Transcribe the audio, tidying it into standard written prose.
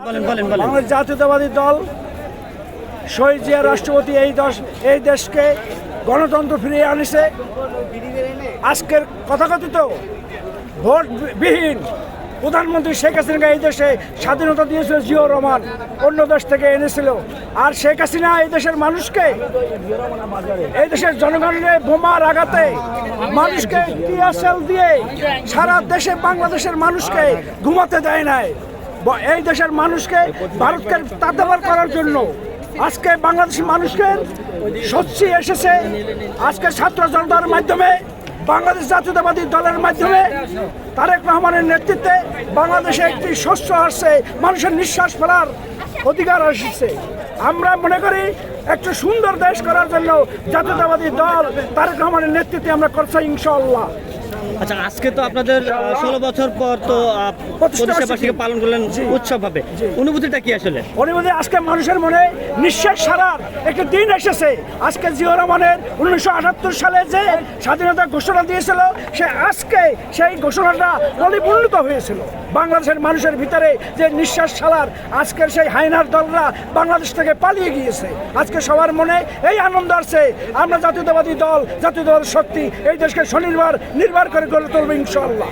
বাংলাদেশ জাতীয়তাবাদী দল শহীদ জিয়া রাষ্ট্রপতি এই দেশকে গণতন্ত্র ফিরিয়ে আনিছে। আজকের কথাকথিত ভোটবিহীন প্রধানমন্ত্রী শেখ হাসিনাকে এই দেশে স্বাধীনতা দিয়েছিল জিয়াউর রহমান, অন্য দেশ থেকে এনেছিল। আর শেখ হাসিনা এই দেশের মানুষকে, এই দেশের জনগণের বোমার আঘাতে মানুষকে টিয়ারশেল দিয়ে সারা দেশে বাংলাদেশের মানুষকে ঘুমাতে দেয় নাই। এই দেশের মানুষকে ভারতকে তাড়াতাড়ি করার জন্য আজকে বাংলাদেশের মানুষকে স্বস্তি এসেছে। আজকে ছাত্র জনতার মাধ্যমে, বাংলাদেশ জাতীয়তাবাদী দলের মাধ্যমে, তারেক রহমানের নেতৃত্বে বাংলাদেশে একটি শস্য আসছে, মানুষের নিঃশ্বাস ফেলার অধিকার আসছে। আমরা মনে করি একটু সুন্দর দেশ করার জন্য জাতীয়তাবাদী দল তারেক রহমানের নেতৃত্বে আমরা করছি ইনশাআল্লাহ। আচ্ছা, আজকে তো আপনাদের 16 বছর পর তো প্রতিষ্ঠাবার্ষিকী পালন করলেন উৎসব ভাবে, অনুভূতিটা কি আসলে? অনুভূতি আজকে মানুষের মনে নিঃশ্বাস ছাড়ার একটি দিন এসেছে। আজকে জিয়াউর রহমানের 1978 সালে যে স্বাধীনতা ঘোষণা দিয়েছিল, আজকে সেই ঘোষণাটা পরিপূর্ণিত হয়েছিল। বাংলাদেশের মানুষের ভিতরে যে নিঃশ্বাস ছাড়ার আজকের সেই হায়নার দলরা বাংলাদেশ থেকে পালিয়ে গিয়েছে। আজকে সবার মনে এই আনন্দ আসছে, আমরা জাতীয়তাবাদী দল, জাতীয়তাবাদী শক্তি এই দেশকে স্বনির্ভর করে গড়ে তুলব ইনশাআল্লাহ।